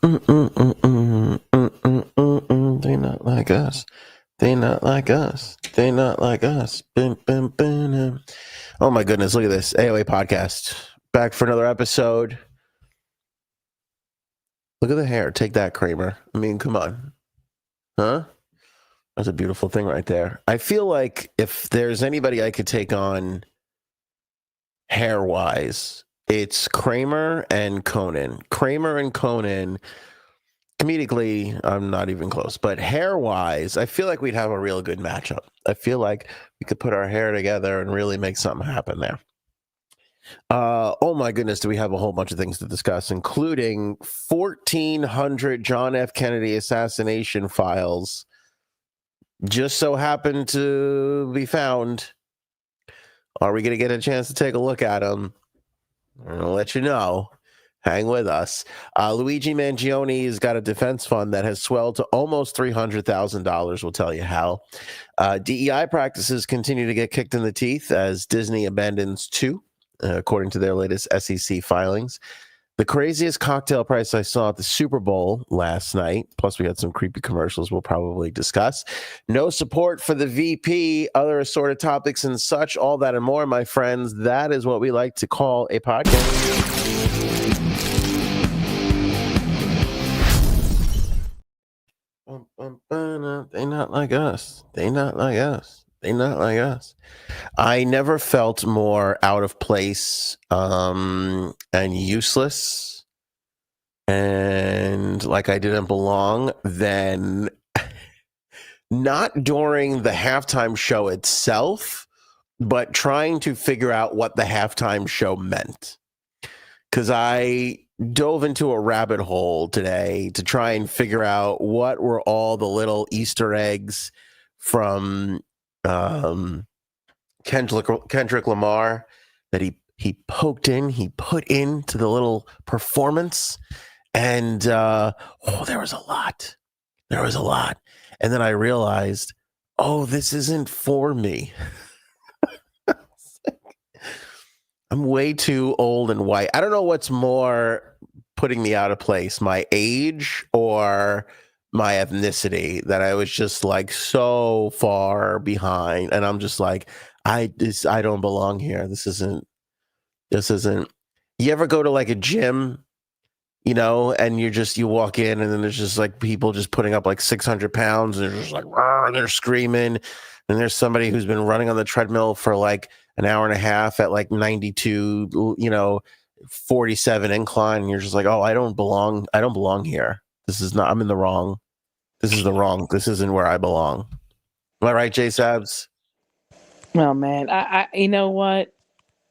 They not like us. They not like us. They not like us. Bim, bim, bim. Oh my goodness, look at this. AOA podcast. Back for another episode. Look at the hair. Take that, Kramer. I mean, come on. Huh? That's a beautiful thing right there. I feel like if there's anybody I could take on hair-wise, it's Kramer and Conan. Kramer and Conan, comedically, I'm not even close. But hair-wise, I feel like we'd have a real good matchup. I feel like we could put our hair together and really make something happen there. Oh my goodness, do we have a whole bunch of things to discuss, including 1,400 John F. Kennedy assassination files just so happened to be found. Are we going to get a chance to take a look at them? I'm going to let you know. Hang with us. Luigi Mangione has got a defense fund that has swelled to almost $300,000. We'll tell you how. DEI practices continue to get kicked in the teeth as Disney abandons two, according to their latest SEC filings. The craziest cocktail price I saw at the Super Bowl last night, plus we had some creepy commercials we'll probably discuss. No support for the VP, other assorted topics and such, all that and more, my friends. That is what we like to call a podcast. They not like us. They not like us. They not like us. I never felt more out of place and useless and like I didn't belong than not during the halftime show itself, but trying to figure out what the halftime show meant. Because I dove into a rabbit hole today to try and figure out what were all the little Easter eggs from Kendrick Lamar that he poked in, he put into the little performance, and there was a lot. There was a lot. And then I realized, this isn't for me. I'm way too old and white. I don't know what's more putting me out of place, my age or my ethnicity, that I was just like so far behind. And I'm just like, I don't belong here. This isn't. You ever go to like a gym, and you walk in and then there's just like people just putting up like 600 pounds and they're just like, and they're screaming. And there's somebody who's been running on the treadmill for like an hour and a half at like 92, 47 incline. And you're just like, I don't belong. I don't belong here. This is not, I'm in the wrong. This isn't where I belong. Am I right, J Sabs? Well, man, I you know what?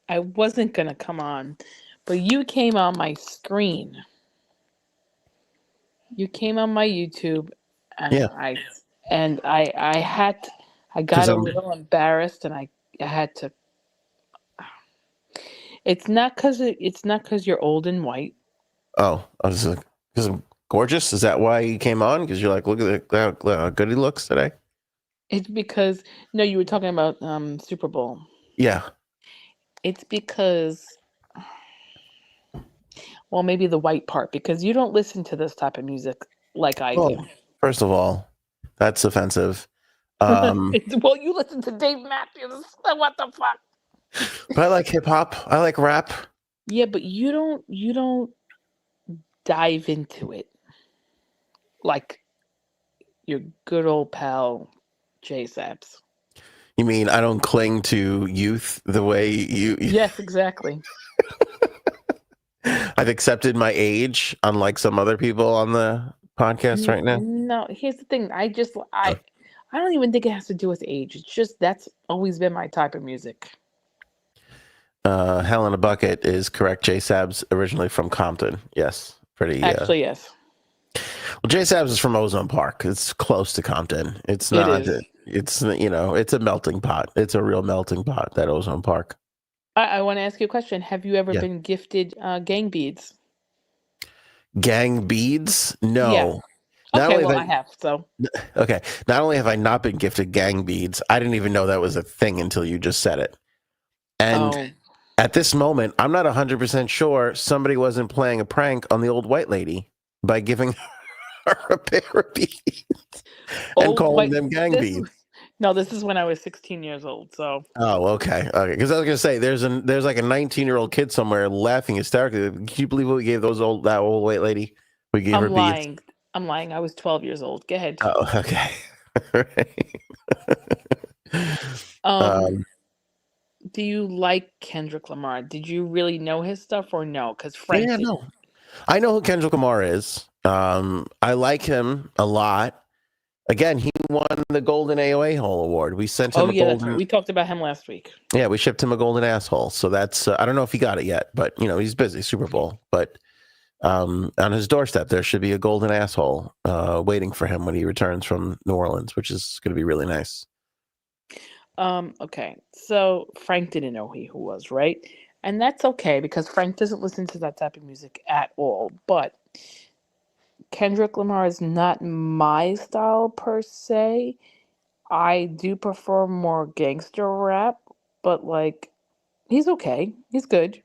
I wasn't going to come on, but you came on my screen. You came on my YouTube and Yeah. I got a little embarrassed and I had to. It's not because you're old and white. Oh, I was like, because I'm gorgeous. Is that why you came on? Because you're like, look at how good he looks today. It's because you were talking about Super Bowl. Yeah. It's because, well, maybe the white part, because you don't listen to this type of music like I do. First of all, that's offensive. Well, you listen to Dave Matthews. What the fuck? But I like hip hop. I like rap. Yeah, but you don't dive into it like your good old pal J Saps. You mean I don't cling to youth the way you? Yes, exactly. I've accepted my age, unlike some other people on the podcast right now. No, here's the thing. I don't even think it has to do with age. It's just that's always been my type of music. Hell in a Bucket is correct. J Sabs originally from Compton. Yes, pretty. Actually, yes. Well, J Sabs is from Ozone Park. It's close to Compton. It's not. It's it's a melting pot. It's a real melting pot. That Ozone Park. I want to ask you a question. Have you ever been gifted gang beads? Gang beads? No. Yeah. Okay, I have. So. Okay. Not only have I not been gifted gang beads, I didn't even know that was a thing until you just said it. And at this moment, I'm not 100% sure somebody wasn't playing a prank on the old white lady. by giving her a pair of beads and Oh, calling wait, them gang this beads. no, this is when I was 16 years old. So Oh, okay. Because I was gonna say there's like a 19-year-old kid somewhere laughing hysterically. Can you believe what we gave that old white lady? We gave her I'm beads. lying. I'm lying. I was 12 years old. Go ahead. Oh, okay. Um, do you like Kendrick Lamar? Did you really know his stuff or no? Because Frank Yeah, didn't. no. I know who Kendrick Lamar is. I like him a lot. Again, he won the Golden AOA Hole Award. We sent him Oh a yeah, that's golden. right. We talked about him last week. Yeah, we shipped him a golden asshole. So that's I don't know if he got it yet, but he's busy. Super Bowl, but on his doorstep there should be a golden asshole waiting for him when he returns from New Orleans, which is going to be really nice. Okay. So Frank didn't know who was, right? And that's okay because Frank doesn't listen to that type of music at all. But Kendrick Lamar is not my style per se. I do prefer more gangster rap, but like he's okay. He's good.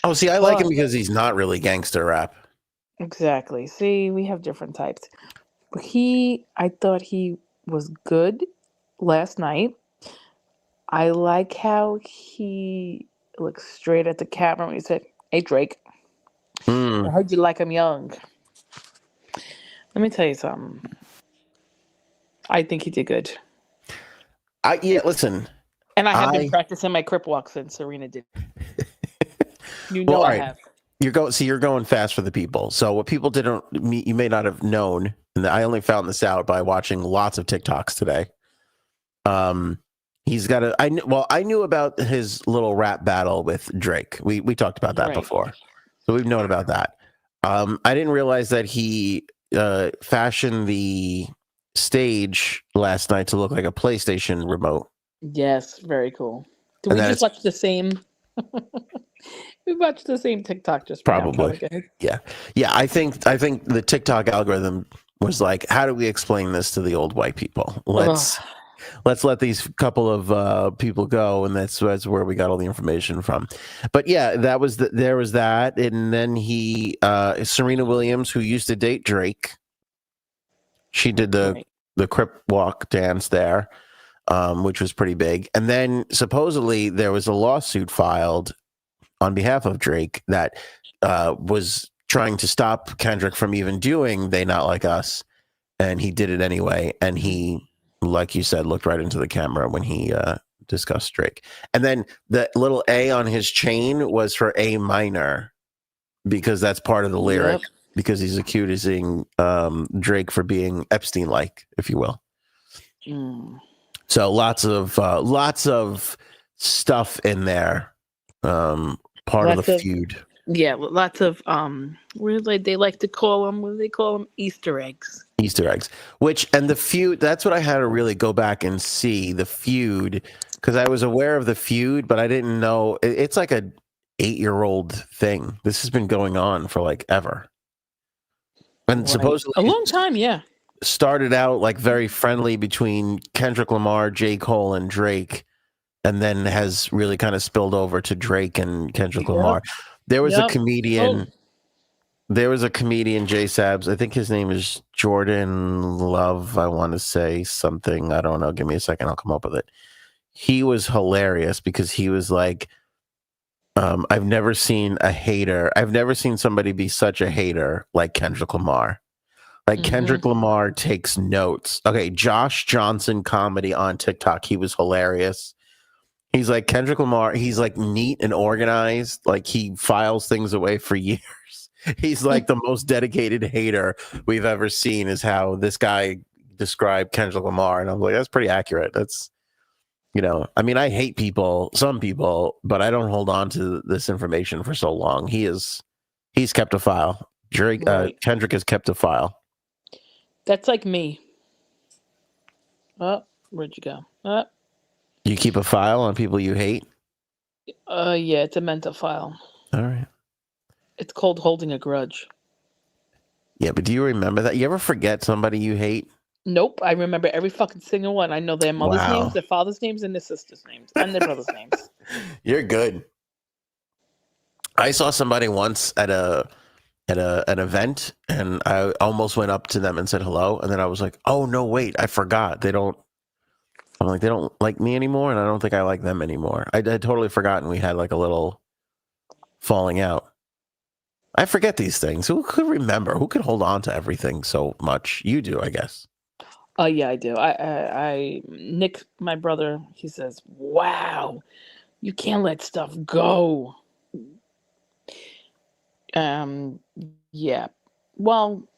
Oh, see, I like him But because he's not really gangster rap. exactly. See, we have different types. I thought he was good last night. I like how he looked straight at the camera when he said, "Hey Drake, I heard you like him young." Let me tell you something. I think he did good. Listen. And I have been practicing my crip walk since Serena did. You know Well, all I right. have. You're going fast for the people. So what people you may not have known, and I only found this out by watching lots of TikToks today. He's got I knew about his little rap battle with Drake. We talked about that before. So we've known about that. I didn't realize that he fashioned the stage last night to look like a PlayStation remote. Yes, very cool. Did we just watch the same? We watched the same TikTok just probably. Yeah. I think the TikTok algorithm was like, how do we explain this to the old white people? Let's let these couple of people go, and that's where we got all the information from. But yeah, there was that, and then Serena Williams, who used to date Drake, she did the crip walk dance there, which was pretty big. And then supposedly there was a lawsuit filed on behalf of Drake that was trying to stop Kendrick from even doing "They Not Like Us," and he did it anyway. And he, like you said, looked right into the camera when he discussed Drake. And then the little A on his chain was for A minor, because that's part of the lyric. Yep. Because he's accusing Drake for being Epstein-like, if you will. So lots of stuff in there. Part of the feud. Yeah, lots of they like to call them, what do they call them? Easter eggs. Easter eggs. And the feud, that's what I had to really go back and see, the feud, because I was aware of the feud, but I didn't know it's like a 8-year-old thing. This has been going on for like ever. And supposedly a long time, yeah. Started out like very friendly between Kendrick Lamar, J. Cole, and Drake, and then has really kind of spilled over to Drake and Kendrick Lamar. There was a comedian. There was a comedian, J. Sabs. I think his name is Jordan Love. I want to say something. I don't know. Give me a second. I'll come up with it. He was hilarious because he was like, I've never seen a hater. I've never seen somebody be such a hater like Kendrick Lamar. Like Kendrick Lamar takes notes. Okay, Josh Johnson comedy on TikTok. He was hilarious. He's like Kendrick Lamar. He's like neat and organized. Like he files things away for years. He's like the most dedicated hater we've ever seen, is how this guy described Kendrick Lamar. And I'm like, that's pretty accurate. That's, I mean, I hate some people, but I don't hold on to this information for so long. He's kept a file. Kendrick has kept a file. That's like me. Oh, where'd you go? You keep a file on people you hate? Yeah, it's a mental file. All right. It's called holding a grudge. Yeah, but do you remember that? You ever forget somebody you hate? Nope. I remember every fucking single one. I know their mother's names, their father's names, and their sister's names, and their brother's names. You're good. I saw somebody once at at an event, and I almost went up to them and said hello, and then I was like, oh no, wait, I forgot. They don't like me anymore, and I don't think I like them anymore. I had totally forgotten we had like a little falling out. I forget these things. Who could remember? Who could hold on to everything so much? You do, I guess. Oh yeah, I do. Nick, my brother, he says, "Wow, you can't let stuff go." Yeah. Well,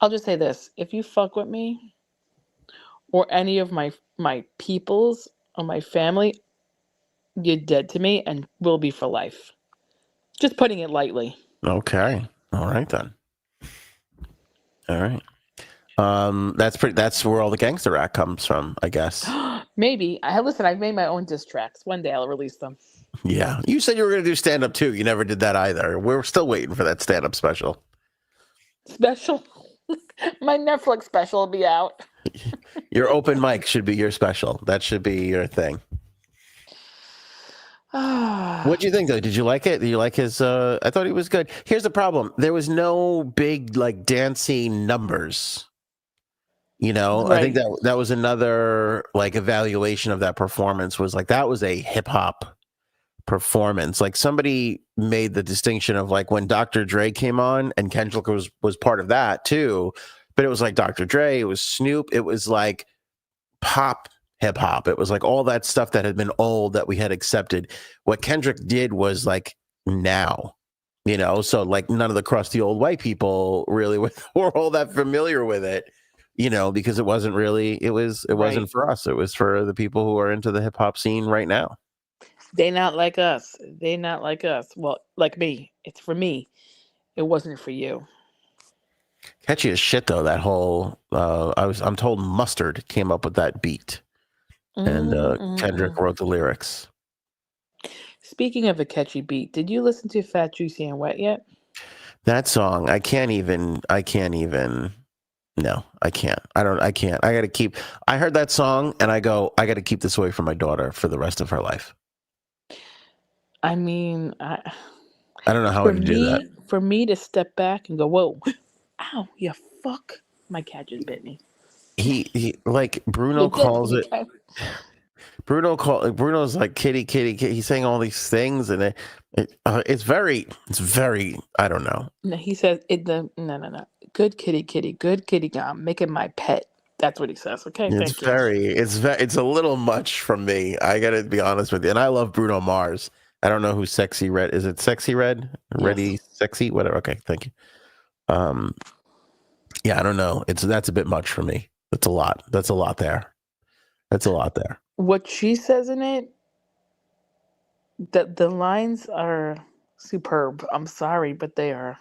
I'll just say this: if you fuck with me or any of my peoples or my family, you're dead to me and will be for life. Just putting it lightly. Okay. All right then. All right. That's where all the gangster rap comes from, I guess. Maybe. Listen, I've made my own diss tracks. One day I'll release them. Yeah. You said you were going to do stand up too. You never did that either. We're still waiting for that stand up special. Special. My Netflix special will be out. Your open mic should be your special. That should be your thing. What'd you think though? Did you like it? Did you like his I thought he was good. Here's the problem. There was no big like dancing numbers. You know, Right. I think that was another like evaluation of that performance was like that was a hip hop performance. Like somebody made the distinction of like when Dr. Dre came on and Kendrick was part of that too, but it was like Dr. Dre, it was Snoop, it was like pop hip hop. It was like all that stuff that had been old that we had accepted. What Kendrick did was like now, you know, so like none of the crusty old white people really were all that familiar with it, you know, because it wasn't really, it wasn't Right. for us. It was for the people who are into the hip hop scene right now. They not like us. They not like us. Well, like me. It's for me. It wasn't for you. Catchy as shit though. That whole I'm told Mustard came up with that beat, and Kendrick wrote the lyrics. Speaking of a catchy beat, did you listen to Fat, Juicy, and Wet yet? That song, I can't even. No, I can't. I can't. I got to keep. I heard that song and I go, I got to keep this away from my daughter for the rest of her life. I mean, I don't know how I could do that. For me to step back and go, whoa, ow, you fuck. My cat just bit me. He like Bruno calls it. Bruno's like kitty. He's saying all these things, and it's very. I don't know. No, he says no. Good kitty, good kitty. I'm making my pet. That's what he says. Okay, thank you. It's a little much from me. I gotta be honest with you, and I love Bruno Mars. I don't know who Sexy Red is. It Sexy Red? Ready, Yes. sexy, whatever. Okay, thank you. Yeah, I don't know. That's a bit much for me. That's a lot. That's a lot there. What she says in it, the lines are superb. I'm sorry, but they are.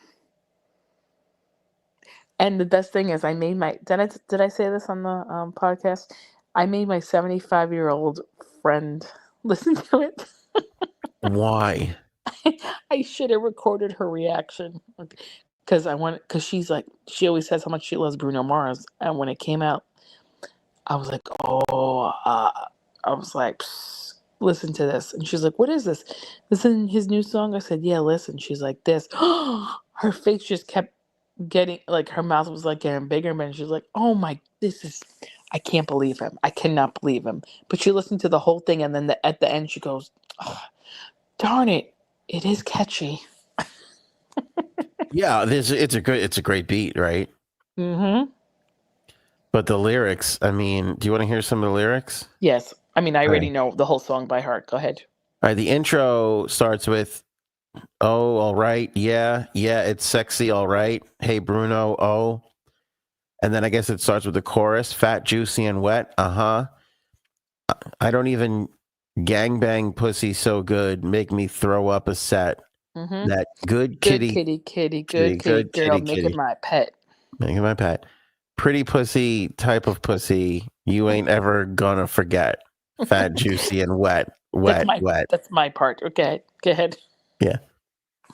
And the best thing is, I made my did I say this on the podcast? I made my 75-year-old friend listen to it. Why? I should have recorded her reaction because she's like she always says how much she loves Bruno Mars, and when it came out, I was like, I was like, "Psst, listen to this," and she's like, "What is this? Listen his new song." I said, "Yeah, listen." She's like, "This." Her face just kept getting like her mouth was like getting bigger, and she's like, "Oh my, this is." I can't believe him. I cannot believe him. But she listened to the whole thing, and then at the end, she goes, oh, "Darn it, it is catchy." Yeah, it's a great beat, right? Mm-hmm. But the lyrics, I mean, do you want to hear some of the lyrics? Yes. I mean, I All already right. know the whole song by heart. Go ahead. All right, the intro starts with, "Oh, all right, yeah, it's sexy, all right. Hey, Bruno, oh." And then I guess it starts with the chorus, "Fat, juicy, and wet." Uh-huh. "I don't even gangbang pussy so good, make me throw up a set. Mm-hmm. That good Good kitty, kitty, good kitty good girl, kitty, make it my pet. making my pet. Pretty pussy, type of pussy, you ain't ever gonna forget. Fat, juicy, and wet, That's wet, my wet." that's my part. Okay, go ahead. Yeah.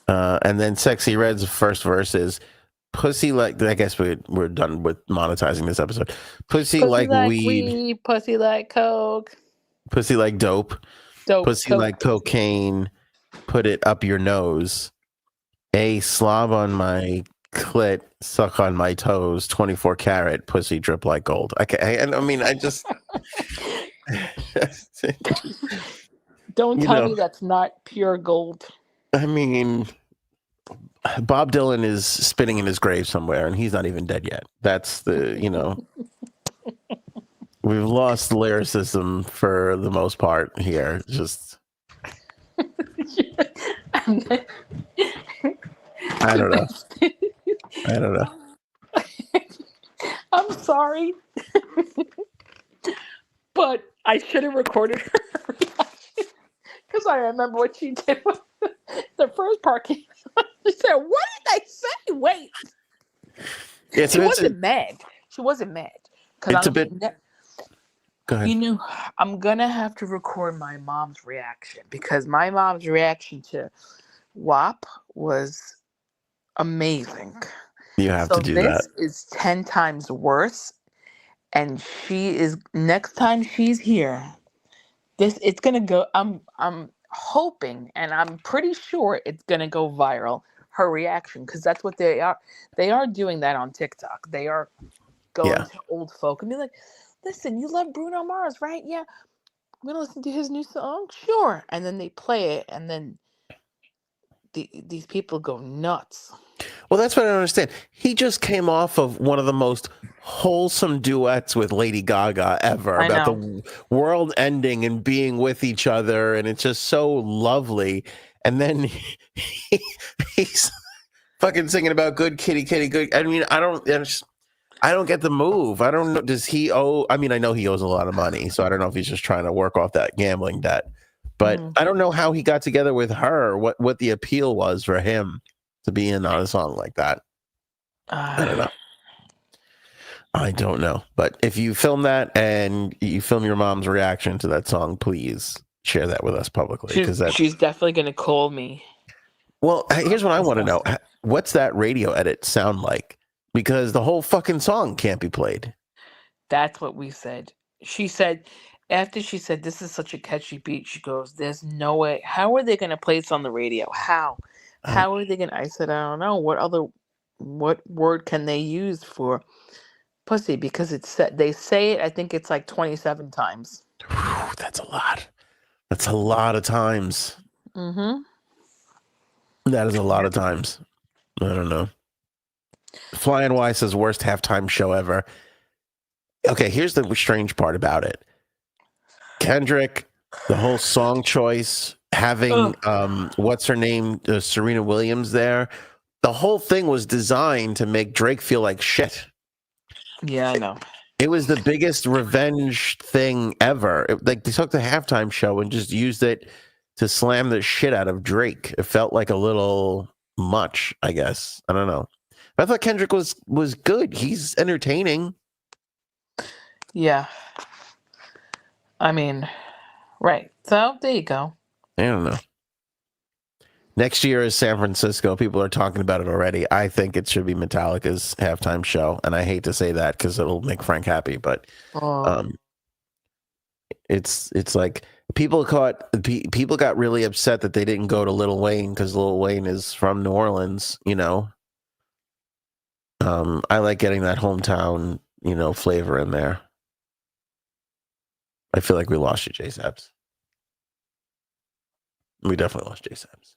And then Sexy Red's first verse is, "Pussy like," I guess we're done with monetizing this episode. "Pussy Pussy like like weed, weed, pussy like coke, pussy like dope, dope pussy like coke. cocaine, put it up your nose. A slob on my clit, suck on my toes, 24 karat pussy drip like gold. Okay, and I mean, I just, Don't you tell know, me that's not pure gold. I mean, Bob Dylan is spinning in his grave somewhere, and he's not even dead yet. That's we've lost lyricism for the most part here. Just, I don't know. I don't know. I'm sorry, but I should have recorded her because I remember what she did. The first part came. She said, "What did they say?" Wait, she wasn't mad. She wasn't mad because It's a bit. Go ahead. You know, I'm gonna have to record my mom's reaction because my mom's reaction to WAP was amazing. You have to So do that. this is 10 times worse, and she is next time she's here. It's gonna go. I'm hoping, and I'm pretty sure it's gonna go viral. Her reaction, because that's what they are. They are doing that on TikTok. They are going Yeah. to old folk and be like, "Listen, you love Bruno Mars, right? Yeah, I'm gonna listen to his new song, sure." And then they play it, and then these people go nuts. Well, that's what I don't understand. He just came off of one of the most wholesome duets with Lady Gaga ever I about know. the world ending and being with each other, and it's just so lovely. And then he's fucking singing about good kitty, kitty, good. I mean, I don't get the move. I don't know. Does he owe? I mean, I know he owes a lot of money, so I don't know if he's just trying to work off that gambling debt. But Mhm. I don't know how he got together with her. What the appeal was for him to be in on a song like that. I don't know. I don't know. But if you film that and you film your mom's reaction to that song, please share that with us publicly. Because She's definitely gonna call me. well, here's what I want to know. Disgusting. What's that radio edit sound like? Because the whole fucking song can't be played. That's what we said. She said after she said this is such a catchy beat, she goes, "There's no way. How are they gonna play this on the radio? How? Uh, How are they gonna?" I said, "I don't know. What word can they use for pussy? Because it's said they say it. I think it's like 27 times." that's a lot. That's a lot of times. Mm-hmm. That is a lot Yep. of times. I don't know. Flying Y says worst halftime show ever. Okay, here's the strange part about it. Kendrick, the whole song choice, having Ugh. what's her name, Serena Williams there. The whole thing was designed to make Drake feel like shit. Yeah, I know. It was the biggest revenge thing ever. Like they took the halftime show and just used it to slam the shit out of Drake. It felt like a little much, I guess. I don't know. But I thought Kendrick was good. He's entertaining. Yeah. I mean, right. So there you go. I don't know. Next year is San Francisco. People are talking about it already. I think it should be Metallica's halftime show, and I hate to say that because it'll make Frank happy, but Oh, um, it's like people got really upset that they didn't go to Lil Wayne because Lil Wayne is from New Orleans. I like getting that hometown flavor in there. I feel like we lost you, J Sabs. We definitely lost J Sabs.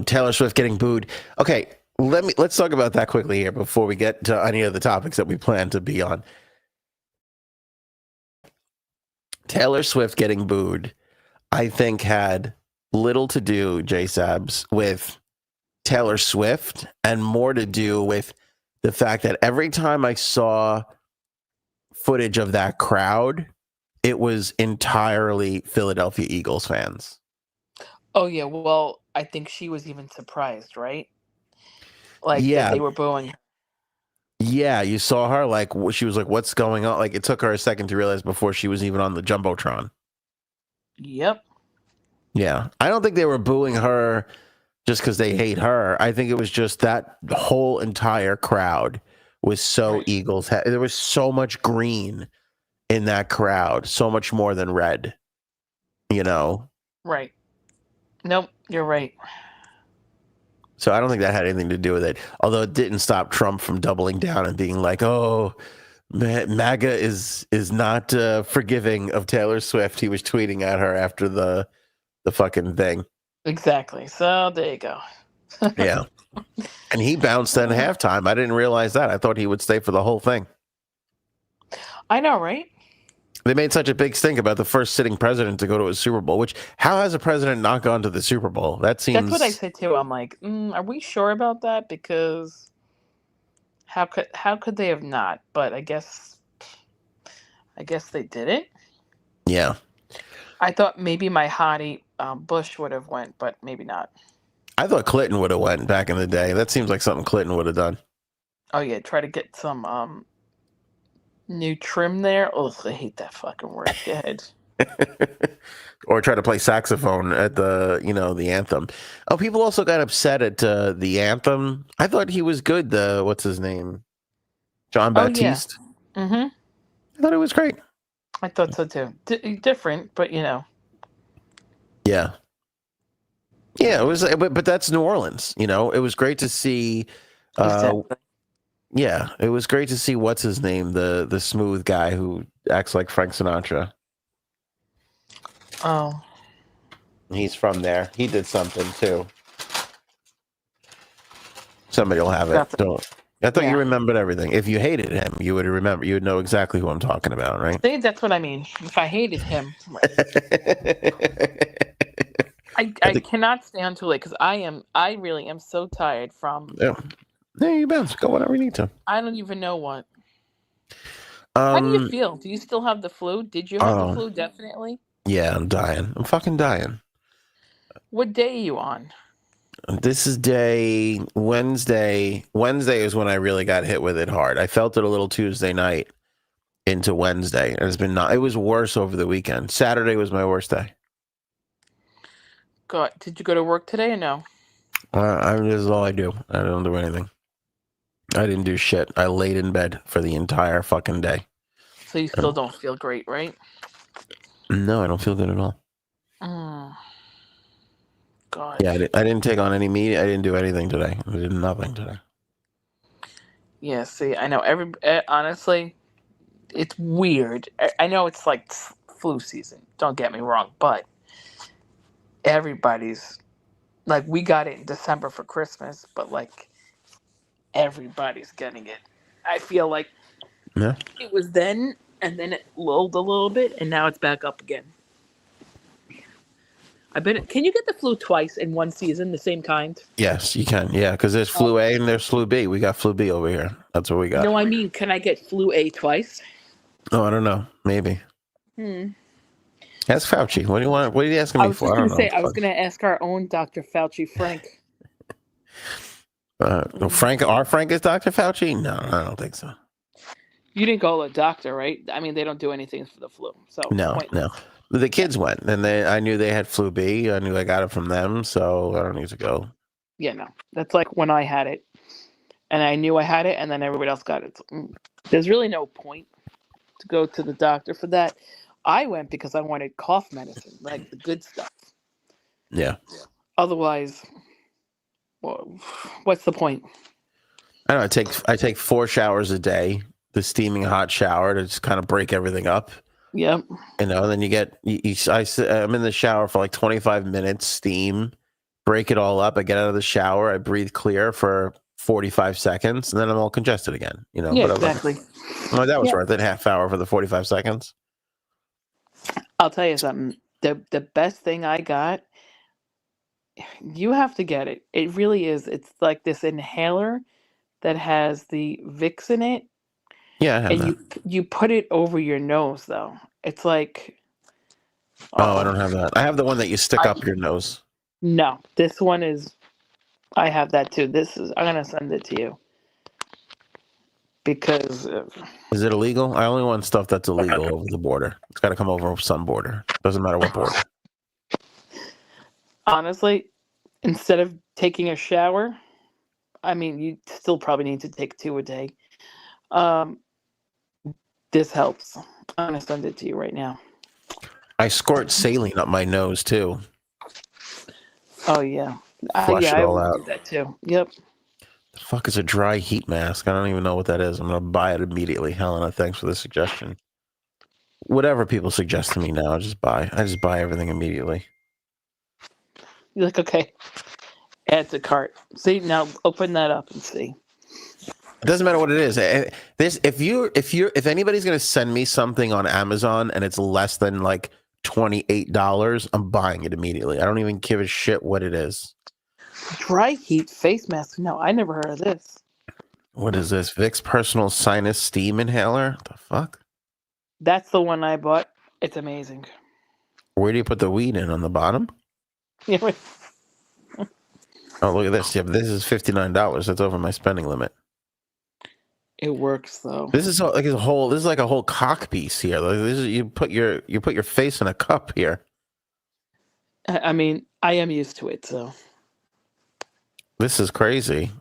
Taylor Swift getting booed. Okay, let's talk about that quickly here before we get to any of the topics that we plan to be on. Taylor Swift getting booed, I think, had little to do, J Sabs, with Taylor Swift and more to do with the fact that every time I saw footage of that crowd, it was entirely Philadelphia Eagles fans. oh yeah. Well, I think she was even surprised, right? Like that Yeah, they were booing. yeah, you saw her like she was like, "What's going on?" Like it took her a second to realize before she was even on the jumbotron. Yep. Yeah, I don't think they were booing her just because they hate her. I think it was just that whole entire crowd was so Right. Eagles. There was so much green in that crowd, so much more than red. You know, Right. Nope, you're right. So I don't think that had anything to do with it. Although it didn't stop Trump from doubling down and being like, "Oh, MAGA is not forgiving of Taylor Swift." He was tweeting at her after the fucking thing. Exactly. So there you go. Yeah, and he bounced at halftime. I didn't realize that. I thought he would stay for the whole thing. I know, right? They made such a big stink about the first sitting president to go to a Super Bowl. Which, how has a president not gone to the Super Bowl? That That's what I seems. said too. I'm like, are we sure about that? Because how could they have not? But I guess they did it. Yeah, I thought maybe my hottie Bush would have went, but maybe not. I thought Clinton would have went back in the day. That seems like something Clinton would have done. Oh yeah, try to get some new trim there. Oh, I hate that fucking word. Go ahead. Or try to play saxophone at the the anthem. Oh, people also got upset at the anthem. I thought he was good. The what's his name, John Oh yeah. Baptiste. Mm-hmm. I thought it was great. I thought so too. Different, but Yeah, yeah. It was, but that's New Orleans. It was great to see. Exactly. Yeah, it was great to see what's his name, the smooth guy who acts like Frank Sinatra. Oh, He's from there. He did something too. Somebody will have it. that's Don't. I thought you yeah. remembered everything. If you hated him, you would remember. You would know exactly who I'm talking about, right? See, that's what I mean. If I hated him, I think, cannot stay on too late because I really am so tired from. yeah. There you bounce. Go whenever you need to. I don't even know what. How do you Um. feel? Do you still have the flu? Did you have the Oh, flu? Definitely. yeah. I'm dying. I'm fucking dying. What day are you on? This is day Wednesday. Wednesday is when I really got hit with it hard. I felt it a little Tuesday night into Wednesday. It's been not. It was worse over the weekend. Saturday was my worst day. Did you go to work today or no? This is all I do. I don't do anything. I didn't do shit. I laid in bed for the entire fucking day. So you still don't feel great, right? No, I don't feel good at all. God. Yeah, I didn't take on any media. I didn't do anything today. I did nothing today. Yeah. See, I know honestly, it's weird. I know it's like flu season. Don't get me wrong, but everybody's like we got it in December for Christmas, but like everybody's getting it. I feel like Yeah. it was then, and then it lulled a little bit, and now it's back up again. Can you get the flu twice in one season, the same kind? Yes, you can. Yeah, because there's flu A and there's flu B. We got flu B over here. That's what we got. No, I mean, can I get flu A twice? Oh, I don't know. Maybe. Ask Fauci. What do you want? What are you asking me for? I don't know. I was going to ask our own Dr. Fauci, Frank. Frank, our Frank is Dr. Fauci? No, I don't think so. You didn't go to a doctor, right? I mean, they don't do anything for the flu. So No. The kids went, and I knew they had flu B. I knew I got it from them, so I don't need to go. Yeah, no. That's like when I had it, and I knew I had it, and then everybody else got it. So, there's really no point to go to the doctor for that. I went because I wanted cough medicine, like the good stuff. Yeah. Otherwise, well, what's the point? I don't know. I take 4 showers a day. The steaming hot shower to just kind of break everything up. Yep. Then you get. I'm in the shower for like 25 minutes, steam, break it all up. I get out of the shower. I breathe clear for 45 seconds, and then I'm all congested again. Yeah, but exactly. Well, that was worth it. Half hour for the 45 seconds. I'll tell you something. The best thing I got, you have to get it. It really is. It's like this inhaler that has the Vicks in it. Yeah, I have and that. you put it over your nose though. It's like I don't have that. I have the one that you stick up your nose. No, this one is. I have that too. I'm gonna send it to you because. Is it illegal? I only want stuff that's illegal over the border. It's got to come over some border. Doesn't matter what border. Honestly, instead of taking a shower, I mean, you still probably need to take 2 a day. This helps. I'm gonna send it to you right now. I squirt saline up my nose too. Oh yeah. Flush Yeah, it I all would out. do that too. Yep. The fuck is a dry heat mask? I don't even know what that is. I'm gonna buy it immediately. Helena, thanks for the suggestion. Whatever people suggest to me now, I just buy everything immediately. You're like, okay, add to cart. See, now open that up and see. It doesn't matter what it is. If anybody's gonna send me something on Amazon and it's less than like $28, I'm buying it immediately. I don't even give a shit what it is. Dry heat face mask. No, I never heard of this. What is this? Vicks Personal Sinus Steam Inhaler? What the fuck? That's the one I bought. It's amazing. Where do you put the weed in? On the bottom? Yeah, right. Oh, look at this. Yeah, but this is $59. That's over my spending limit. It works though. This is like a whole. This is like a whole cock piece here. Like this is you put your face in a cup here. I mean, I am used to it, so. This is crazy.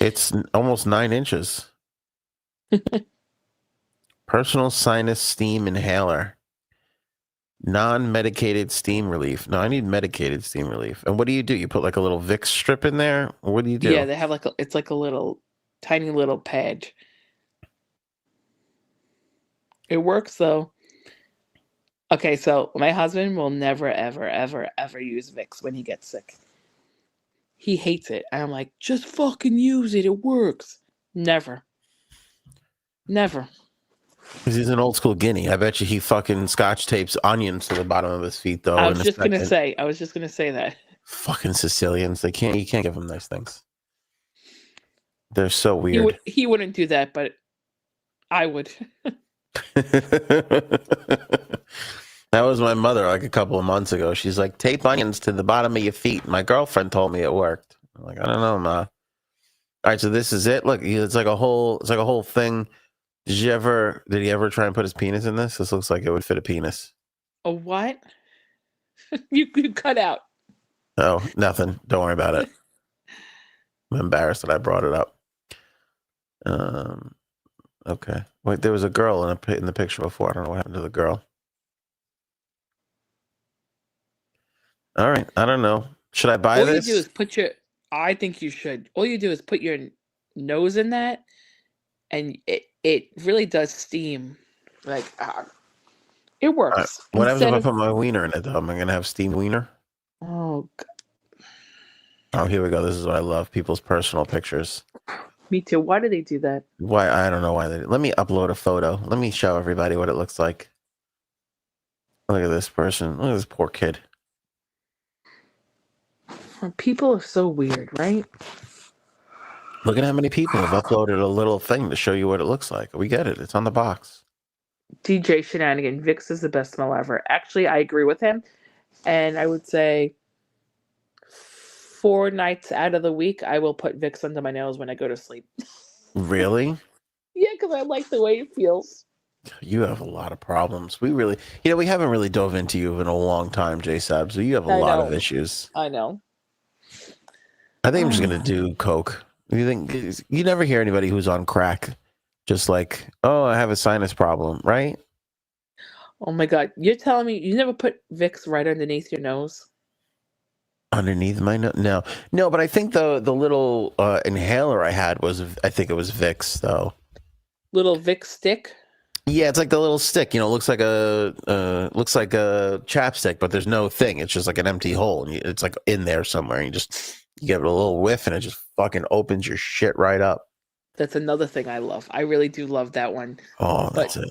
It's almost 9 inches. Personal sinus steam inhaler. Non-medicated steam relief. No, I need medicated steam relief. And what do? You put like a little Vicks strip in there? Or what do you do? Yeah, they have it's like a little, tiny little pad. It works though. Okay, so my husband will never, ever, ever, ever use Vicks when he gets sick. He hates it. And I'm like, just fucking use it. It works. Never. Never. Because he's an old school guinea. I bet you he fucking scotch tapes onions to the bottom of his feet, though. I was just gonna say that. Fucking Sicilians. You can't give them nice things. They're so weird. He wouldn't do that, but I would. That was my mother like a couple of months ago. She's like, tape onions to the bottom of your feet. My girlfriend told me it worked. I'm like, I don't know, Ma. All right, so this is it. Look, it's like a whole thing. Did he ever try and put his penis in this? This looks like it would fit a penis. A what? You cut out. Oh, nothing. Don't worry about it. I'm embarrassed that I brought it up. Okay. Wait, there was a girl in the picture before. I don't know what happened to the girl. All right. I don't know. Should I buy this? All you do is I think you should. All you do is put your nose in that, and it really does steam. Like, it works. What happens if I put my wiener in it, though? Am I going to have steamed wiener? Oh, God. Oh, here we go. This is what I love. People's personal pictures. Me too. Why do they do that? Why? I don't know why they. Let me upload a photo. Let me show everybody what it looks like. Look at this person. Look at this poor kid. People are so weird, right? Look at how many people have uploaded a little thing to show you what it looks like. We get it. It's on the box. DJ Shenanigan. Vicks is the best smell ever. Actually, I agree with him. And I would say 4 nights out of the week, I will put Vicks under my nose when I go to sleep. Really? Yeah, because I like the way it feels. You have a lot of problems. We haven't really dove into you in a long time, J-Sab, so you have a lot of issues. I know. I think I'm just going to do coke. You never hear anybody who's on crack just like, oh, I have a sinus problem, right? Oh my God. You're telling me you never put Vicks right underneath your nose? Underneath my nose? No, but I think the little inhaler I had I think it was Vicks, though. Little Vicks stick? Yeah, it's like the little stick. It looks like a chapstick, but there's no thing. It's just like an empty hole, and it's like in there somewhere. And you give it a little whiff, and it just fucking opens your shit right up. That's another thing I love. I really do love that one. Oh, that's it.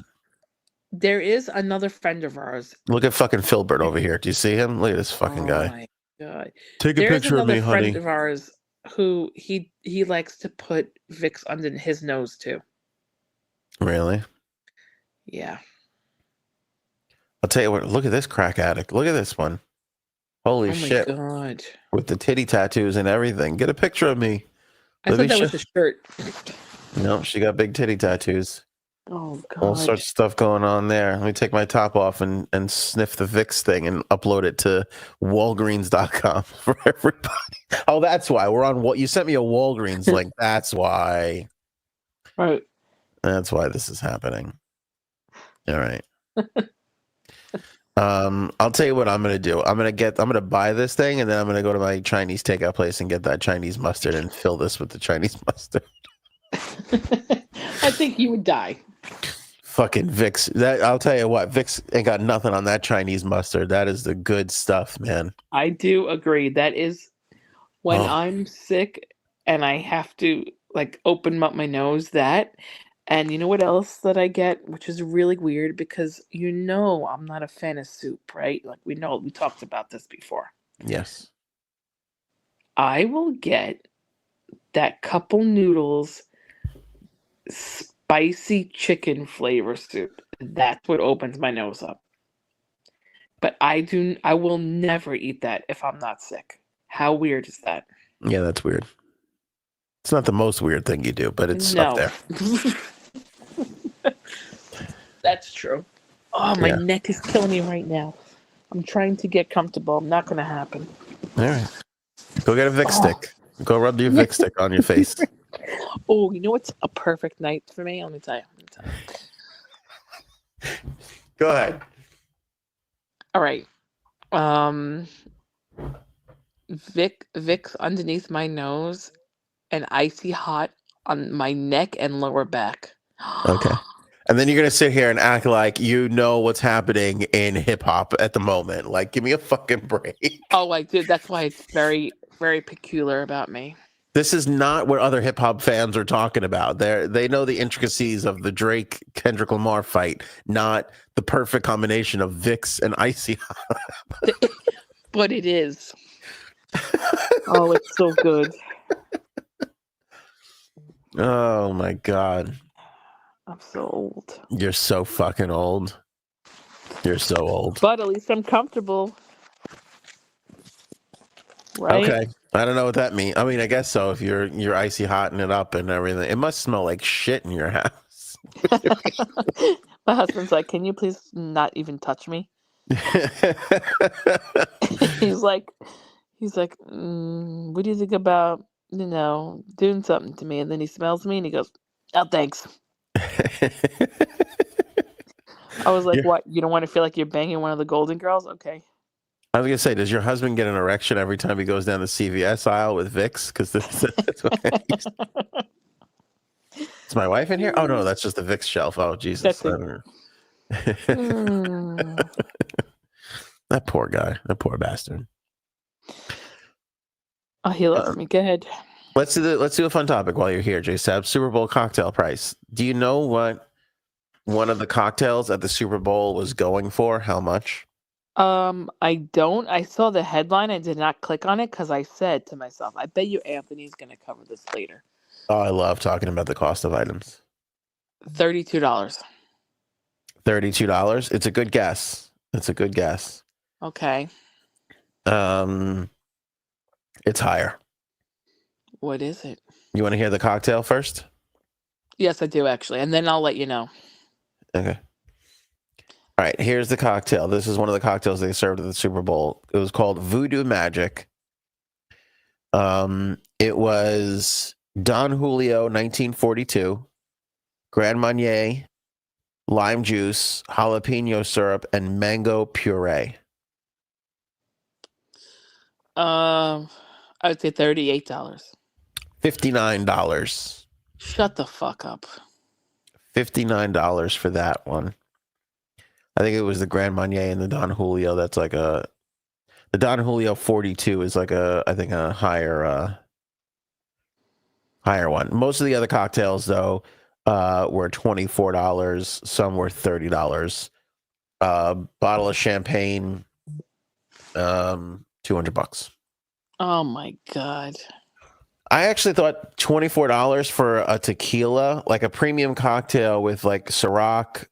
There is another friend of ours. Look at fucking Filbert over here. Do you see him? Look at this fucking guy. Oh my God. Take a picture of me, honey. There's another friend of ours who he likes to put Vicks under his nose too. Really? Yeah. I'll tell you what, look at this crack addict. Look at this one. Holy shit. Oh my God. With the titty tattoos and everything. Get a picture of me. I thought that was the shirt. No, she got big titty tattoos. Oh God. All sorts of stuff going on there. Let me take my top off and sniff the Vicks thing and upload it to Walgreens.com for everybody. Oh, that's why. We're on what you sent me a Walgreens link. That's why. Right. That's why this is happening. All right. I'll tell you what I'm gonna do. I'm gonna buy this thing, and then I'm gonna go to my Chinese takeout place and get that Chinese mustard and fill this with the Chinese mustard. I think you would die. Fucking Vicks. That I'll tell you what, Vicks ain't got nothing on that Chinese mustard. That is the good stuff, man. I do agree. That is when I'm sick and I have to like open up my nose. That, and you know what else that I get, which is really weird because I'm not a fan of soup, right? Like we talked about this before. Yes. I will get that couple noodles spicy chicken flavor soup. That's what opens my nose up. But I will never eat that if I'm not sick. How weird is that? Yeah, that's weird. It's not the most weird thing you do, but it's up there. That's true. Oh, my neck is killing me right now. I'm trying to get comfortable. Not going to happen. All right. Go get a Vicks stick. Go rub your Vicks stick on your face. Oh, you know what's a perfect night for me? Let me tell you. Go ahead. All right. Vicks underneath my nose and icy hot on my neck and lower back. Okay. And then you're going to sit here and act like you know what's happening in hip hop at the moment. Like, give me a fucking break. Oh, I do. That's why it's very, very peculiar about me. This is not what other hip hop fans are talking about. They know the intricacies of the Drake Kendrick Lamar fight, not the perfect combination of Vicks and icy hot. But it is. Oh, it's so good. Oh my God. I'm so old. You're so fucking old. You're so old. But at least I'm comfortable. Right? Okay. I don't know what that means. I mean, I guess so. If you're icy hotting it up and everything, it must smell like shit in your house. My husband's like, "Can you please not even touch me?" he's like, "What do you think about doing something to me?" And then he smells me and he goes, "Oh, thanks." I was like, "What? You don't want to feel like you're banging one of the Golden Girls?" Okay. I was gonna say, does your husband get an erection every time he goes down the CVS aisle with Vicks? Because that's what Is my wife in here? Oh no, that's just the Vicks shelf. Oh Jesus! That poor guy, that poor bastard. Oh, he loves me. Go ahead. Let's do a fun topic while you're here, J-Sab. Super Bowl cocktail price. Do you know what one of the cocktails at the Super Bowl was going for? How much? I don't. I saw the headline. I did not click on it because I said to myself, I bet you Anthony's going to cover this later. Oh, I love talking about the cost of items. $32. $32. It's a good guess. Okay. It's higher. What is it? You want to hear the cocktail first? Yes, I do actually. And then I'll let you know. Okay. All right, here's the cocktail. This is one of the cocktails they served at the Super Bowl. It was called Voodoo Magic. It was Don Julio 1942, Grand Marnier, lime juice, jalapeno syrup, and mango puree. I would say $38. $59. Shut the fuck up. $59 for that one. I think it was the Grand Marnier and the Don Julio. That's like the Don Julio 42 is like I think a higher one. Most of the other cocktails though were $24. Some were $30. Bottle of champagne, $200. Oh my God. I actually thought $24 for a tequila, like a premium cocktail with like Ciroc,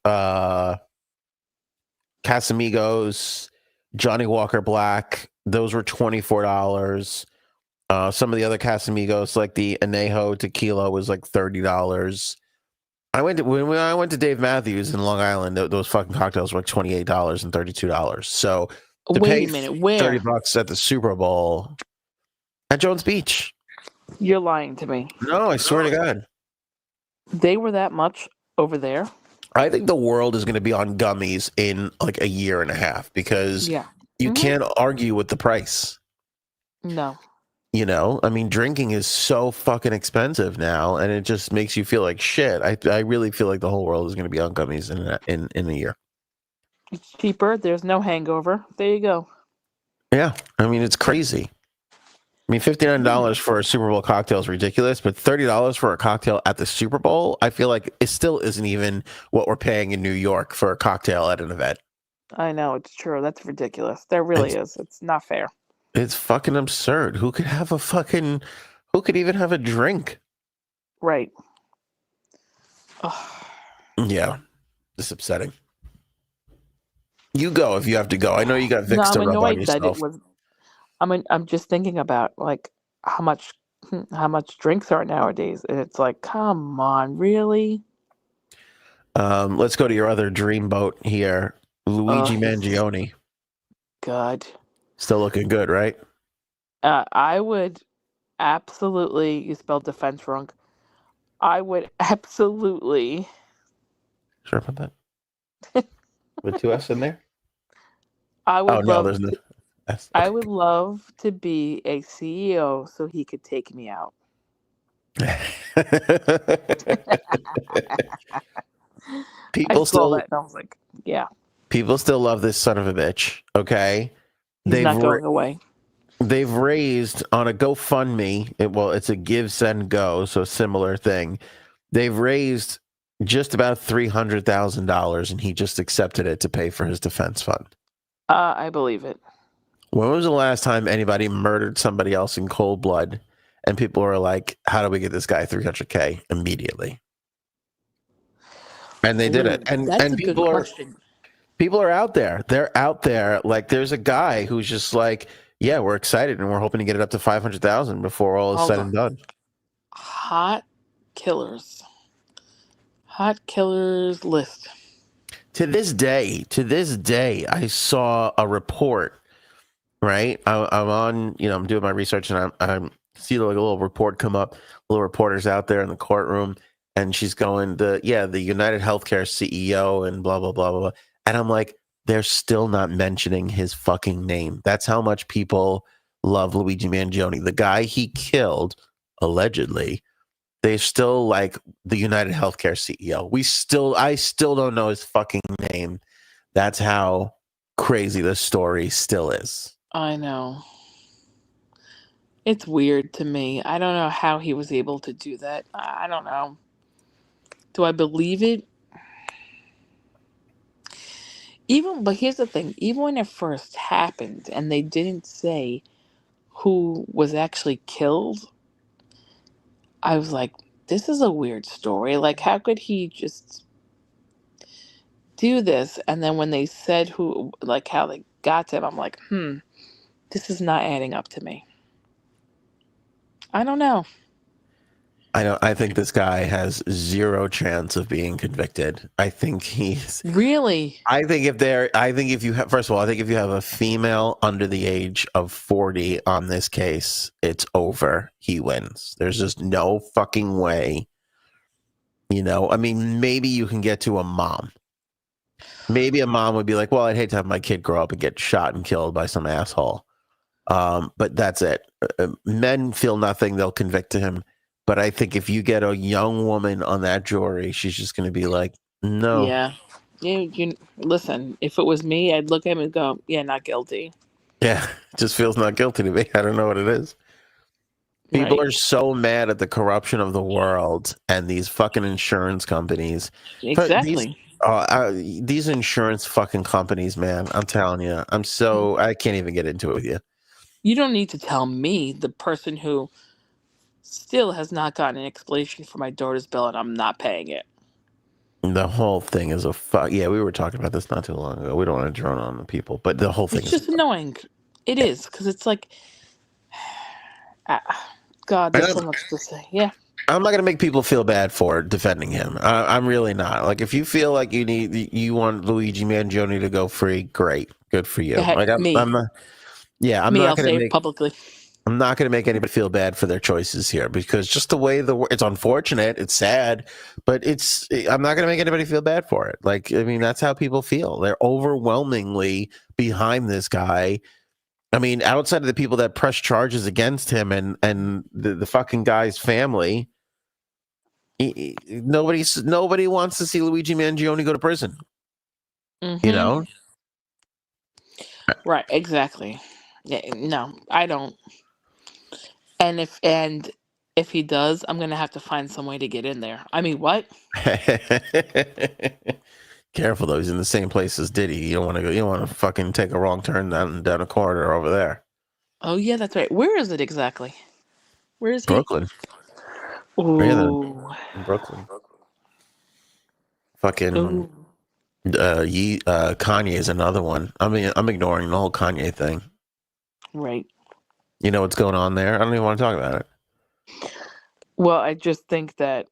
Casamigos, Johnny Walker Black. Those were $24. Some of the other Casamigos, like the Anejo tequila, was like $30. When I went to Dave Matthews in Long Island, those fucking cocktails were like $28 and $32. So wait a minute, where? $30 at the Super Bowl at Jones Beach. You're lying to me. No, I swear to God. They were that much over there? I think the world is going to be on gummies in like a year and a half because Yeah. you can't argue with the price. No. You know, I mean, drinking is so fucking expensive now, and it just makes you feel like shit. I really feel like the whole world is going to be on gummies in a year. It's cheaper. There's no hangover. There you go. Yeah, I mean, it's crazy. I mean, $59 for a Super Bowl cocktail is ridiculous, but $30 for a cocktail at the Super Bowl, I feel like it still isn't even what we're paying in New York for a cocktail at an event. I know, it's true. That's ridiculous. There really is. It's not fair. It's fucking absurd. Who could even have a drink? Right. Ugh. Yeah, it's upsetting. You go if you have to go. I know you got No, Vicks I'm to rub on annoyed that it yourself. was. I'm just thinking about like how much drinks are nowadays, and it's like, come on, really? Let's go to your other dreamboat here, Luigi He's Mangione. good. Still looking good, right? I would absolutely. You spelled defense wrong. I would absolutely. Sure about that. With two S in there? I Oh would no, love. there's no S. I Okay. would love to be a CEO so he could take me out. I People saw that still and I was like, yeah, people still love this son of a bitch. Okay, he's they've not going away. they've raised on a GoFundMe. It's a give, send, go, so similar thing. They've raised just about $300,000, and he just accepted it to pay for his defense fund. I believe it. When was the last time anybody murdered somebody else in cold blood, and people were like, "How do we get this guy $300K immediately?" And they did Ooh, it. And that's and a good question. people are out there. They're out there. Like there's a guy who's just like, yeah, we're excited and we're hoping to get it up to 500,000 before all is Hold said on. and done. Hot killers. Hot killers list. To this day, I saw a report. Right, I'm on. I'm doing my research, and I'm see like a little report come up. Little reporters out there in the courtroom, and she's going the United Healthcare CEO and blah blah blah blah blah. And I'm like, they're still not mentioning his fucking name. That's how much people love Luigi Mangione, the guy he killed allegedly. They still like the United Healthcare CEO. I still don't know his fucking name. That's how crazy the story still is. I know. It's weird to me. I don't know how he was able to do that. I don't know. Do I believe it? But here's the thing. Even when it first happened and they didn't say who was actually killed, I was like, this is a weird story. Like, how could he just do this? And then when they said who, like, how they got to him, I'm like, this is not adding up to me. I don't know. I think this guy has zero chance of being convicted. I think he's. Really? I think if you have, first of all, I think if you have a female under the age of 40 on this case, it's over. He wins. There's just no fucking way. I mean, maybe you can get to a mom. Maybe a mom would be like, well, I'd hate to have my kid grow up and get shot and killed by some asshole. But that's it. Men feel nothing. They'll convict him. But I think if you get a young woman on that jury, she's just going to be like, no. Yeah. You listen, if it was me, I'd look at him and go, yeah, not guilty. Yeah, it just feels not guilty to me. I don't know what it is. People Right. are so mad at the corruption of the world and these fucking insurance companies. But Exactly. these insurance fucking companies, man, I'm telling you, I can't even get into it with you. You don't need to tell me, the person who still has not gotten an explanation for my daughter's bill and I'm not paying it. The whole thing is a fuck. Yeah, we were talking about this not too long ago. We don't want to drone on the people, but the whole thing It's is. just annoying. It is, because it's like, God, And there's so much to say. Yeah. I'm not going to make people feel bad for defending him. I'm really not. Like, if you feel like you want Luigi Mangione to go free, great, good for you. Go ahead. Like, I'm not. Yeah, I'm Me, not I'll going to say it make. publicly. I'm not going to make anybody feel bad for their choices here because just the way it's unfortunate, it's sad, but I'm not going to make anybody feel bad for it. Like, I mean, that's how people feel. They're overwhelmingly behind this guy. I mean, outside of the people that press charges against him and the fucking guy's family, nobody wants to see Luigi Mangione go to prison. You know? Right, exactly. Yeah, no, I don't. And if he does, I'm gonna have to find some way to get in there. I mean, what? Careful though, he's in the same place as Diddy. You don't want to go. You don't want to fucking take a wrong turn down a corridor over there. Oh yeah, that's right. Where is it exactly? Where is he? Brooklyn, right there Ooh, in Brooklyn. Fucking ooh, Kanye is another one. I mean, I'm ignoring the whole Kanye thing. right. You know what's going on there? I don't even want to talk about it. Well, I just think that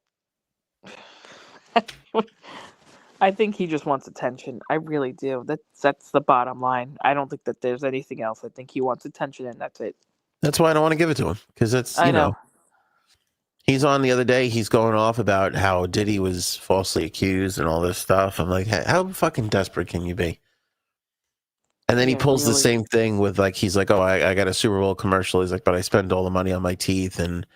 I think he just wants attention. I really do. That's the bottom line. I don't think that there's anything else. I think he wants attention, and that's it. That's why I don't want to give it to him because it's I know. he's on the other day. He's going off about how Diddy was falsely accused and all this stuff. I'm like, how fucking desperate can you be? And then he Yeah, pulls the really. same thing with like, he's like, oh, I got a Super Bowl commercial. He's like, but I spend all the money on my teeth. And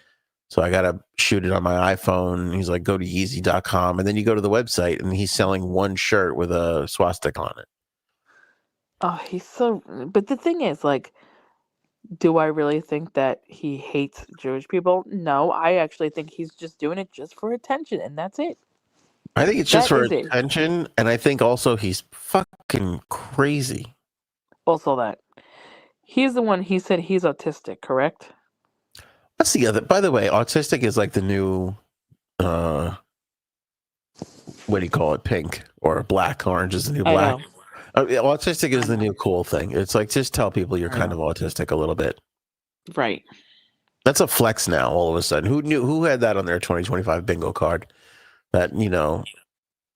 so I got to shoot it on my iPhone. He's like, go to Yeezy.com. And then you go to the website and he's selling one shirt with a swastika on it. Oh, he's so. But the thing is, like, do I really think that he hates Jewish people? No, I actually think he's just doing it just for attention, and that's it. I think it's just That for is it. attention. And I think also he's fucking crazy. Also, that he's the one. He said he's autistic, correct? What's the other? By the way, autistic is like the new, what do you call it? Pink or black. Orange is the new I black. know. Autistic is I the know. new cool thing. It's like, just tell people you're I kind of know. autistic a little bit. Right. That's a flex now. All of a sudden, who had that on their 2025 bingo card? That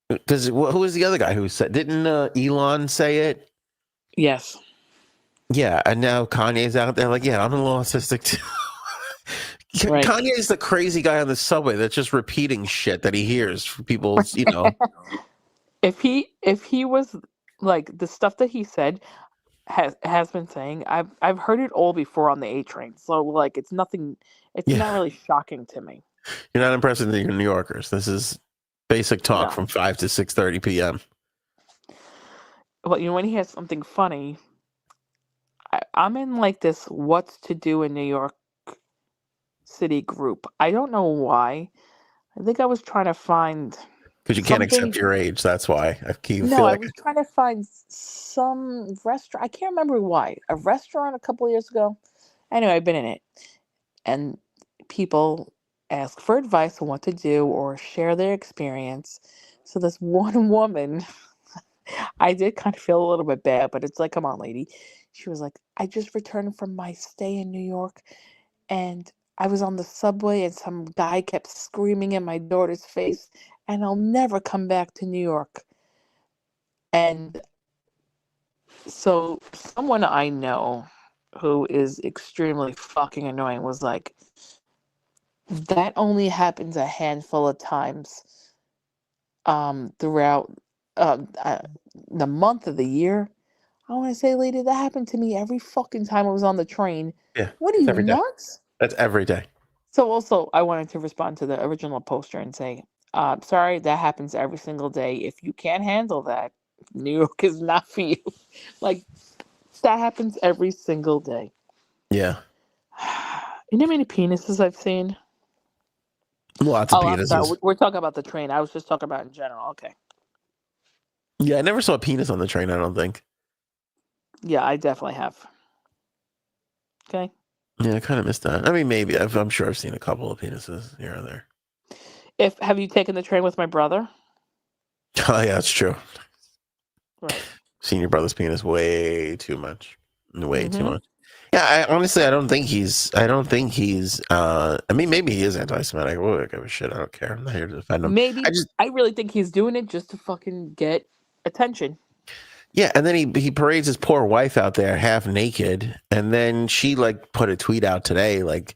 because who was the other guy who said? Didn't Elon say it? Yes. Yeah, and now Kanye's out there like, yeah, I'm a little autistic too. Right. Kanye's the crazy guy on the subway that's just repeating shit that he hears from people's, If he was like the stuff that he said has been saying, I've heard it all before on the A train. So like it's nothing. It's not Yeah, really shocking to me. you're not impressed with the New Yorkers. This is basic talk No. from 5 to 6:30 p.m. Well, when he has something funny, I'm in like this what's to do in New York City group. I don't know why. I think I was trying to find Because you can't something. accept your age. That's why I No, feel I like was trying to find some restaurant. I can't remember why. A restaurant a couple years ago. Anyway, I've been in it. And people ask for advice on what to do or share their experience. So this one woman, I did kind of feel a little bit bad, but it's like, come on, lady. She was like, I just returned from my stay in New York and I was on the subway and some guy kept screaming in my daughter's face and I'll never come back to New York. And so someone I know who is extremely fucking annoying was like, that only happens a handful of times throughout the month of the year. I want to say, lady, that happened to me every fucking time I was on the train. yeah, What are it's you, every day. nuts? That's every day. So also, I wanted to respond to the original poster and say, sorry, that happens every single day. If you can't handle that, New York is not for you. Like, that happens every single day. Yeah, You know how many penises I've seen? lots of Oh, I'm sorry. penises. We're talking about the train. I was just talking about in general. Okay. Yeah, I never saw a penis on the train. I don't think. Yeah, I definitely have. Okay. Yeah, I kind of missed that. I mean, maybe I'm sure I've seen a couple of penises here and there. Have you taken the train with my brother? Oh yeah, that's true. Right. Seen your brother's penis way too much, way too Mm-hmm. much. Yeah, honestly, I don't think he's. I don't think he's. I mean, maybe he is anti-Semitic. Well, I give a shit. I don't care. I'm not here to defend him. Maybe I just. I really think he's doing it just to fucking get attention. Yeah, and then he parades his poor wife out there half naked, and then she like put a tweet out today like,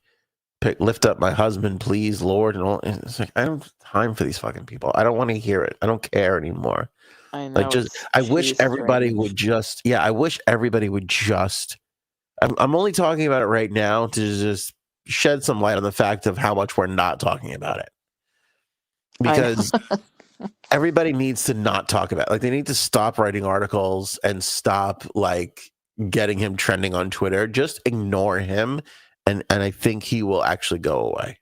lift up my husband, please, Lord, and all. And it's like I don't have time for these fucking people. I don't want to hear it. I don't care anymore. I Like, know just it's I wish cheese everybody strange. would just. Yeah, I wish everybody would just. I'm only talking about it right now to just shed some light on the fact of how much we're not talking about it, I because know. everybody needs to not talk about it. Like, they need to stop writing articles and stop like getting him trending on Twitter. Just ignore him, and I think he will actually go away.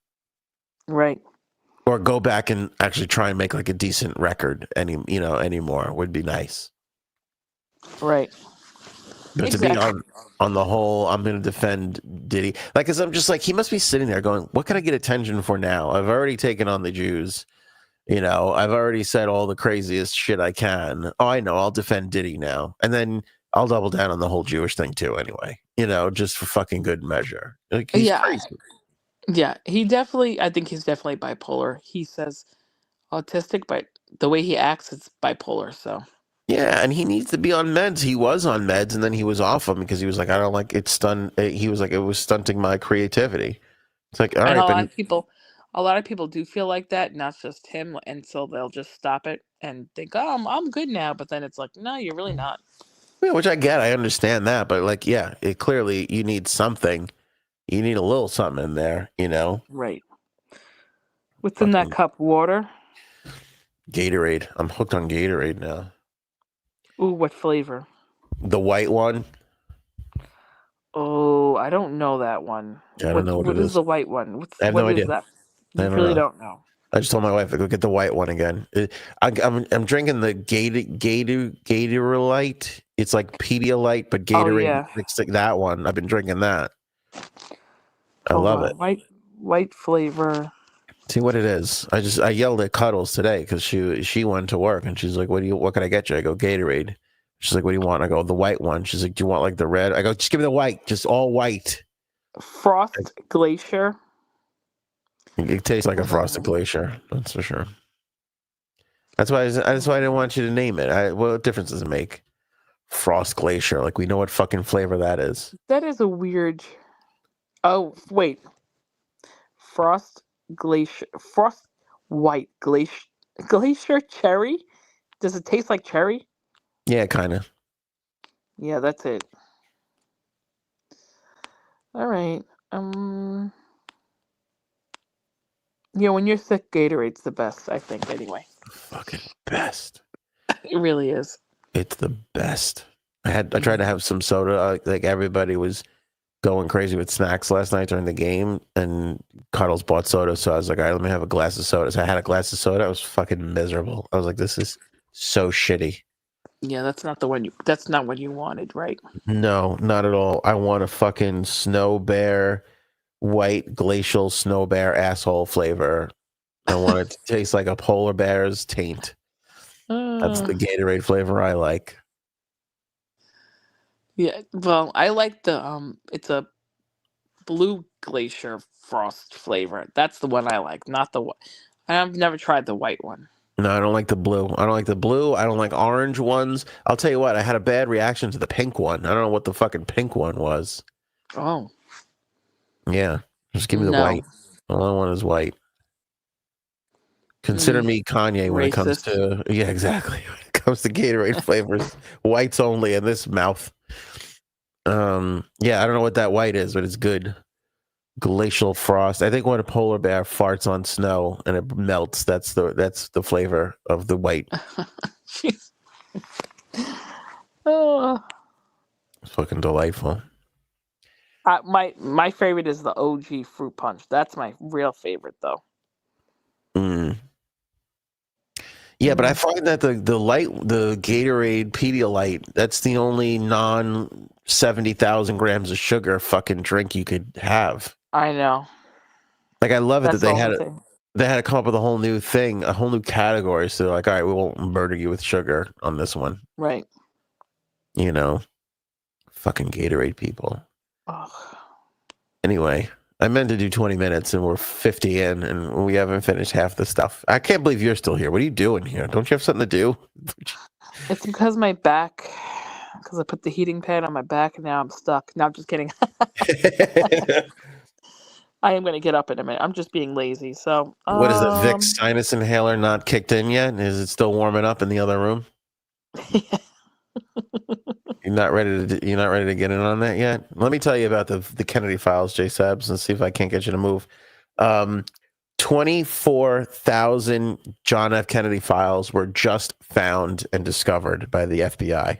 Right. Or go back and actually try and make like a decent record anymore would be nice. Right. But to be Exactly. on the whole, I'm going to defend Diddy. Like, cause I'm just like, he must be sitting there going, what can I get attention for now? I've already taken on the Jews. I've already said all the craziest shit I can. Oh, I know. I'll defend Diddy now. And then I'll double down on the whole Jewish thing too anyway, just for fucking good measure. Like, he's Yeah. crazy. Yeah. I think he's definitely bipolar. He says autistic, but the way he acts, it's bipolar. So. Yeah, and he needs to be on meds. He was on meds, and then he was off them because he was like, I don't like it. He was like, it was stunting my creativity. It's like, all And right, but a lot of people do feel like that, not just him, and so they'll just stop it and think, "Oh, I'm good now." But then it's like, no, you're really not. yeah, which I get, I understand that, but like, yeah, it clearly you need something. You need a little something in there, Right. What's in that Fucking cup? Water. Gatorade. I'm hooked on Gatorade now. Ooh, what flavor? The white one. Oh, I don't know that one. I don't know what it What is is. the white one? I have What no is idea. that? I You don't really know. don't know. I just told my wife to go get the white one again. I'm drinking the Gatorade. It's like Pedialyte, but Oh Gatorade yeah. mixed like that one. I've been drinking that. I Hold love it. on. White flavor. See what it is. I yelled at Cuddles today because she went to work and she's like, what can I get you? I go, Gatorade. She's like, what do you want? I go, the white one. She's like, do you want like the red? I go, just give me the white, just all white. Frost Glacier. It tastes like a frosted glacier, that's for sure. That's why I didn't want you to name it. What difference does it make? Frost Glacier, like we know what fucking flavor that is. That is a weird. Oh wait. Frost Glacier. Frost White Glacier. Glacier Cherry. Does it taste like cherry? Yeah, kind of. Yeah, that's it. All right. When you're sick, Gatorade's the best, I think, anyway. Fucking best. It really is. It's the best. I tried to have some soda. Like everybody was going crazy with snacks last night during the game, and Cuddles bought soda, so I was like, all right, let me have a glass of soda. So I had a glass of soda. I was fucking miserable. I was like, this is so shitty. Yeah, that's not what you wanted, right? No, not at all. I want a fucking snow bear, white glacial snow bear asshole flavor. I want it to taste like a polar bear's taint. That's the Gatorade flavor I like. Yeah, well, I like it's a blue glacier frost flavor. That's the one I like, not the one. I've never tried the white one. No, I don't like the blue. I don't like the blue. I don't like orange ones. I'll tell you what, I had a bad reaction to the pink one. I don't know what the fucking pink one was. Oh. Yeah, just give me the No. white. All I want is white. Consider me Kanye when it comes Racist. to, yeah, exactly. When it comes to Gatorade flavors, whites only in this mouth. Yeah, I don't know what that white is, but it's good. Glacial frost. I think when a polar bear farts on snow and it melts, that's the flavor of the white. Jeez. Oh. It's fucking delightful. My favorite is the OG fruit punch. That's my real favorite, though. Yeah, but I find that the Gatorade Pedialyte, that's the only non 70,000 grams of sugar fucking drink you could have. I know. Like, I love it That's that the only thing. they had to come up with a whole new thing, a whole new category. So they're like, all right, we won't murder you with sugar on this one. Right. Fucking Gatorade people. Ugh. Anyway, I meant to do 20 minutes and we're 50 in and we haven't finished half the stuff. I can't believe you're still here. What are you doing here? Don't you have something to do? It's because my back, because I put the heating pad on my back and now I'm stuck. No, I'm just kidding. I am going to get up in a minute. I'm just being lazy. So, What is the Vicks sinus inhaler not kicked in yet? Is it still warming up in the other room? You're not ready to get in on that yet? Let me tell you about the Kennedy files, J Sabs, and see if I can't get you to move. 24,000 John F. Kennedy files were just found and discovered by the FBI.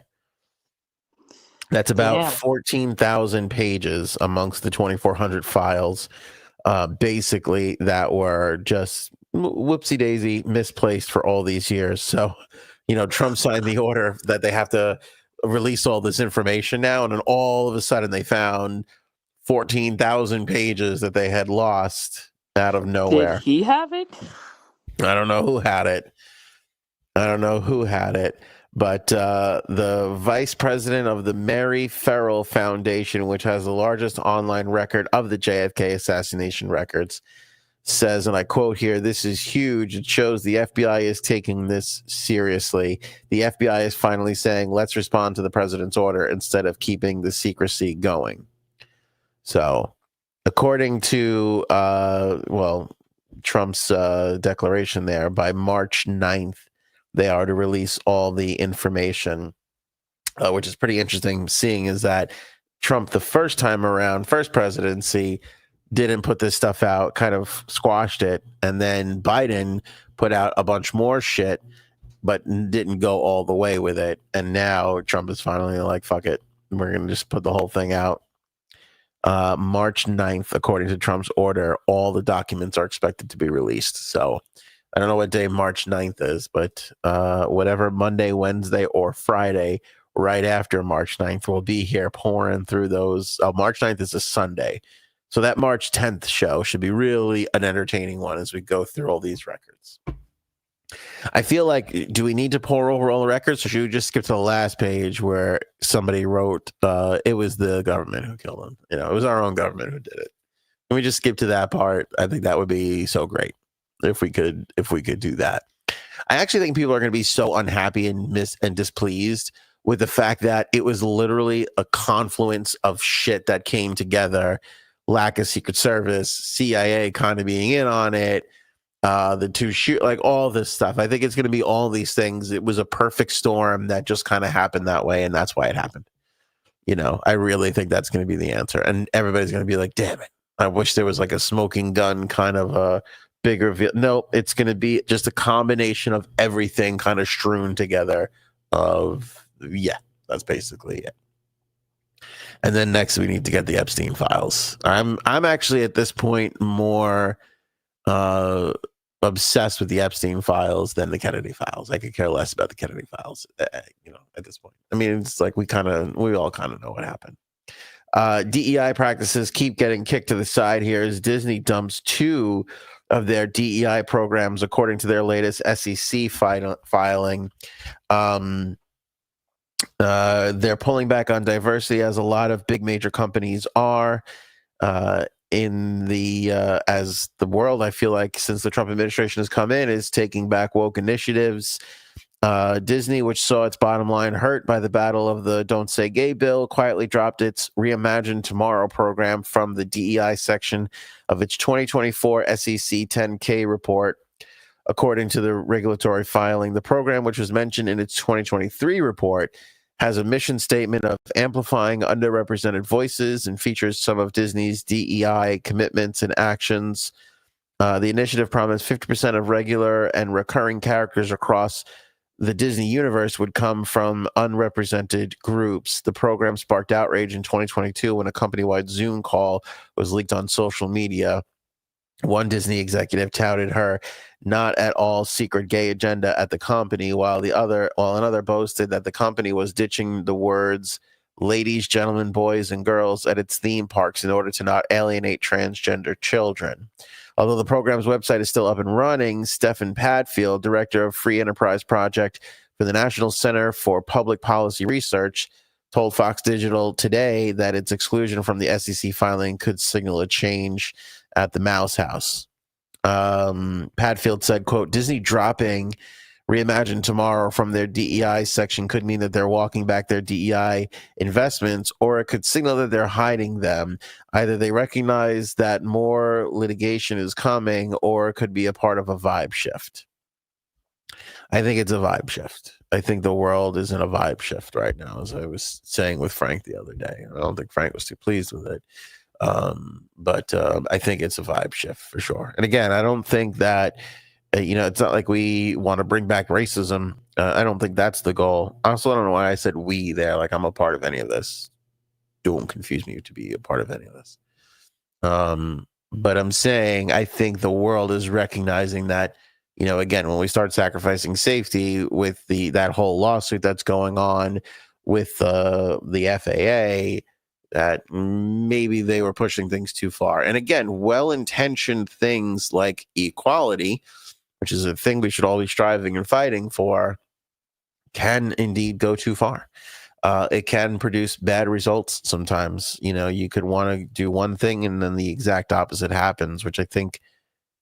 That's about Damn. 14,000 pages amongst the 2,400 files, basically, that were just whoopsie daisy misplaced for all these years. So, Trump signed the order that they have to release all this information now, and then all of a sudden they found 14,000 pages that they had lost out of nowhere. Did he have it? I don't know who had it. But the vice president of the Mary Farrell Foundation, which has the largest online record of the JFK assassination records, says, and I quote here, "This is huge. It shows the FBI is taking this seriously. The FBI is finally saying, let's respond to the president's order instead of keeping the secrecy going." So, according to, Trump's declaration there, by March 9th, they are to release all the information, which is pretty interesting, seeing is that Trump, the first time around, first presidency, didn't put this stuff out, kind of squashed it. And then Biden put out a bunch more shit, but didn't go all the way with it. And now Trump is finally like, fuck it. We're going to just put the whole thing out. March 9th, according to Trump's order, all the documents are expected to be released. So I don't know what day March 9th is, but whatever Monday, Wednesday, or Friday, right after March 9th, we'll be here pouring through those. March 9th is a Sunday. So that March 10th show should be really an entertaining one as we go through all these records. I feel like, do we need to pour over all the records, or should we just skip to the last page where somebody wrote, it was the government who killed him? It was our own government who did it. Can we just skip to that part? I think that would be so great if we could do that. I actually think people are going to be so unhappy and displeased with the fact that it was literally a confluence of shit that came together. Lack of Secret Service, CIA kind of being in on it, the two shoot, like all this stuff. I think it's going to be all these things. It was a perfect storm that just kind of happened that way, and that's why it happened. I really think that's going to be the answer, and everybody's going to be like, "Damn it! I wish there was like a smoking gun kind of a bigger." No, it's going to be just a combination of everything kind of strewn together. That's basically it. And then next we need to get the Epstein files. I'm actually at this point more obsessed with the Epstein files than the Kennedy files. I could care less about the Kennedy files, at this point. I mean, it's like we all kind of know what happened. DEI practices keep getting kicked to the side here as Disney dumps 2 of their DEI programs, according to their latest SEC filing. They're pulling back on diversity, as a lot of big major companies are in the as the world, I feel like, since the Trump administration has come in, is taking back woke initiatives. Disney, which saw its bottom line hurt by the battle of the Don't Say Gay bill, quietly dropped its Reimagine Tomorrow program from the DEI section of its 2024 SEC 10K report. According to the regulatory filing, the program, which was mentioned in its 2023 report, has a mission statement of amplifying underrepresented voices and features some of Disney's DEI commitments and actions. The initiative promised 50% of regular and recurring characters across the Disney universe would come from unrepresented groups. The program sparked outrage in 2022 when a company-wide Zoom call was leaked on social media. One Disney executive touted her not at all secret gay agenda at the company, while another boasted that the company was ditching the words ladies, gentlemen, boys, and girls at its theme parks in order to not alienate transgender children. Although the program's website is still up and running, Stephen Padfield, director of Free Enterprise Project for the National Center for Public Policy Research, told Fox Digital today that its exclusion from the SEC filing could signal a change at the Mouse House. Padfield said, quote, Disney dropping Reimagine Tomorrow from their DEI section could mean that they're walking back their DEI investments, or it could signal that they're hiding them. Either they recognize that more litigation is coming, or it could be a part of a vibe shift. I think it's a vibe shift. I think the world is in a vibe shift right now, as I was saying with Frank the other day. I don't think Frank was too pleased with it. But I think it's a vibe shift for sure. And again, I don't think that, it's not like we want to bring back racism. I don't think that's the goal. Also, I don't know why I said we there. Like I'm a part of any of this. Don't confuse me to be a part of any of this. But I'm saying I think the world is recognizing that, again, when we start sacrificing safety with that whole lawsuit that's going on with the FAA, that maybe they were pushing things too far. And again, well-intentioned things like equality, which is a thing we should all be striving and fighting for, can indeed go too far. It can produce bad results sometimes. You could want to do one thing and then the exact opposite happens, which I think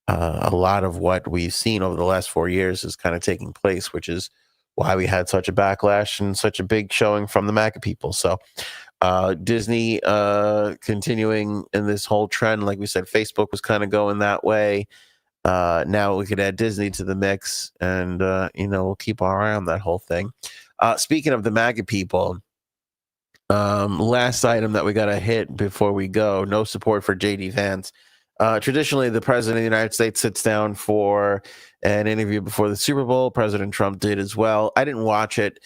a lot of what we've seen over the last 4 years is kind of taking place, which is why we had such a backlash and such a big showing from the MAGA people. So Disney continuing in this whole trend. Like we said, Facebook was kind of going that way. Now we could add Disney to the mix, and we'll keep our eye on that whole thing. Speaking of the MAGA people, last item that we got to hit before we go: no support for JD Vance. Traditionally, the president of the United States sits down for an interview before the Super Bowl. President Trump did as well. I didn't watch it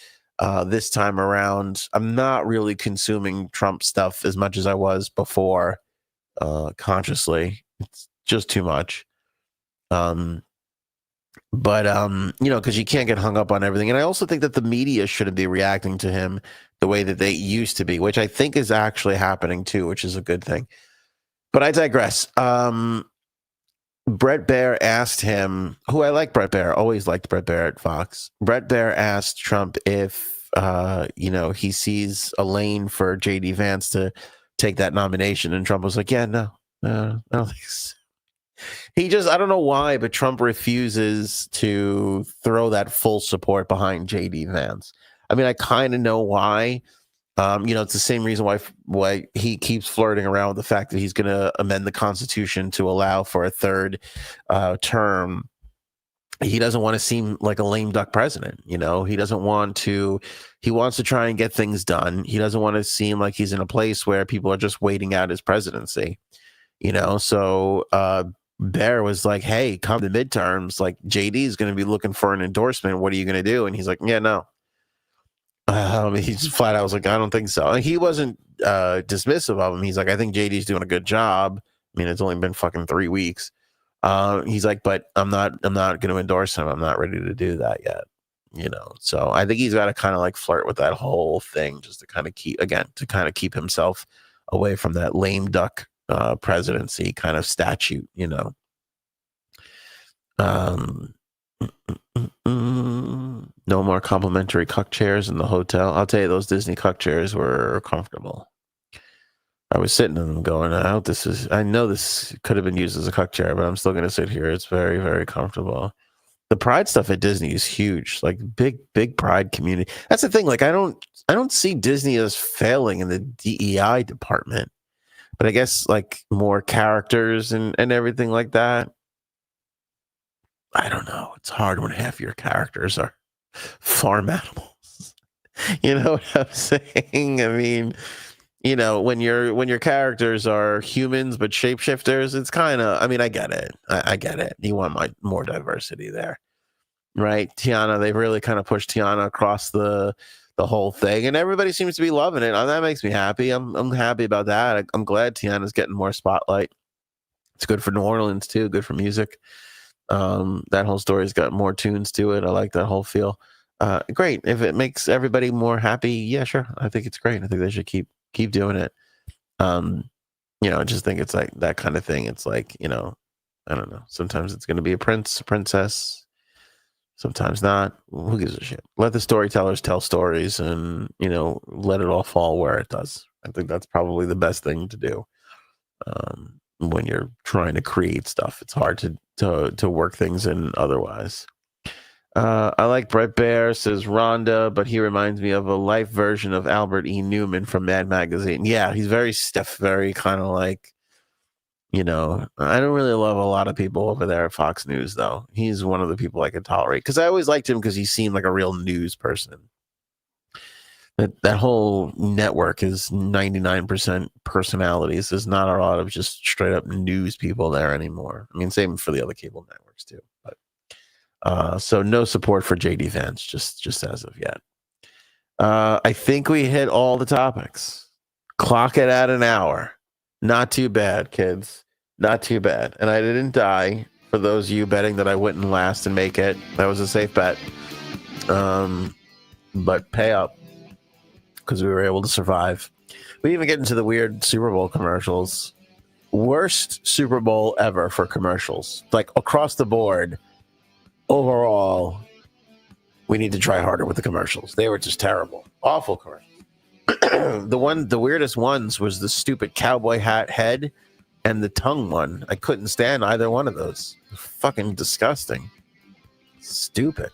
this time around. I'm not really consuming Trump stuff as much as I was before, consciously. It's just too much. But because you can't get hung up on everything. And I also think that the media shouldn't be reacting to him the way that they used to be, which I think is actually happening too, which is a good thing. But I digress. Brett Baer asked him, who I like Brett Baer, always liked Brett Baer at Fox. Brett Baer asked Trump if, he sees a lane for JD Vance to take that nomination. And Trump was like, yeah, no, I don't think so. I don't know why, but Trump refuses to throw that full support behind JD Vance. I mean, I kind of know why. It's the same reason why he keeps flirting around with the fact that he's going to amend the Constitution to allow for a third term. He doesn't want to seem like a lame duck president. He wants to try and get things done. He doesn't want to seem like he's in a place where people are just waiting out his presidency. So Bear was like, hey, come to the midterms. Like, JD is going to be looking for an endorsement. What are you going to do? And he's like, yeah, no. He's flat out was like, I don't think so. And he wasn't dismissive of him. He's like, I think JD's doing a good job. I mean, it's only been fucking 3 weeks. He's like, but I'm not going to endorse him. I'm not ready to do that yet. So I think he's got to kind of like flirt with that whole thing just to kind of keep himself away from that lame duck presidency kind of statute, No more complimentary cuck chairs in the hotel. I'll tell you, those Disney cuck chairs were comfortable. I was sitting in them going, I know this could have been used as a cuck chair, but I'm still going to sit here. It's very, very comfortable. The pride stuff at Disney is huge, like big pride community. That's the thing. Like, I don't see Disney as failing in the DEI department, but I guess like more characters and everything like that. I don't know. It's hard when half your characters are farm animals. You know what I'm saying? I mean, when your characters are humans but shapeshifters, it's kind of, I mean, I get it. I get it. You want more diversity there, right? Tiana, they've really kind of pushed Tiana across the whole thing, and everybody seems to be loving it. That makes me happy. I'm happy about that. I'm glad Tiana's getting more spotlight. It's good for New Orleans too. Good for music. That whole story's got more tunes to it. I like that whole feel. Great. If it makes everybody more happy, yeah, sure. I think it's great. I think they should keep doing it. I just think it's like that kind of thing. It's like, I don't know. Sometimes it's going to be a prince, a princess. Sometimes not. Who gives a shit? Let the storytellers tell stories and, let it all fall where it does. I think that's probably the best thing to do. When you're trying to create stuff, it's hard to work things in otherwise. I like Brett Baer, says Rhonda, but he reminds me of a life version of Albert E. Newman from Mad Magazine. Yeah, he's very stiff, very kind of like, I don't really love a lot of people over there at Fox News, though. He's one of the people I can tolerate because I always liked him because he seemed like a real news person. That whole network is 99% personalities. There's not a lot of just straight up news people there anymore. I mean, same for the other cable networks too. But so no support for JD Vance, just as of yet. I think we hit all the topics. Clock it at an hour. Not too bad, kids. Not too bad. And I didn't die. For those of you betting that I wouldn't last and make it, that was a safe bet. But pay up because we were able to survive. We even get into the weird Super Bowl commercials. Worst Super Bowl ever for commercials. Like across the board, overall, we need to try harder with the commercials. They were just terrible. Awful commercials. The weirdest ones was the stupid cowboy hat head and the tongue one. I couldn't stand either one of those. Fucking disgusting. Stupid.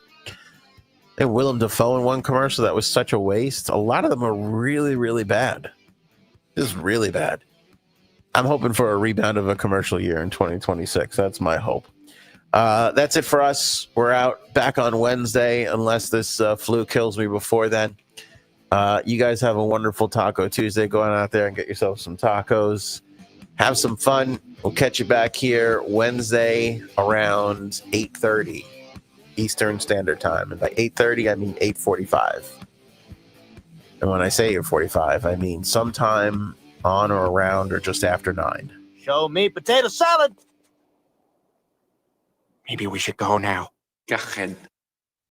And Willem Dafoe in one commercial that was such a waste. A lot of them are really, really bad. Just really bad. I'm hoping for a rebound of a commercial year in 2026. That's my hope. That's it for us. We're out back on Wednesday, unless this flu kills me before then. You guys have a wonderful Taco Tuesday. Go on out there and get yourself some tacos. Have some fun. We'll catch you back here Wednesday around 8:30 Eastern Standard Time. And by 8:30, I mean 8:45. And when I say 8:45, I mean sometime on or around or just after 9. Show me potato salad. Maybe we should go now. Go ahead.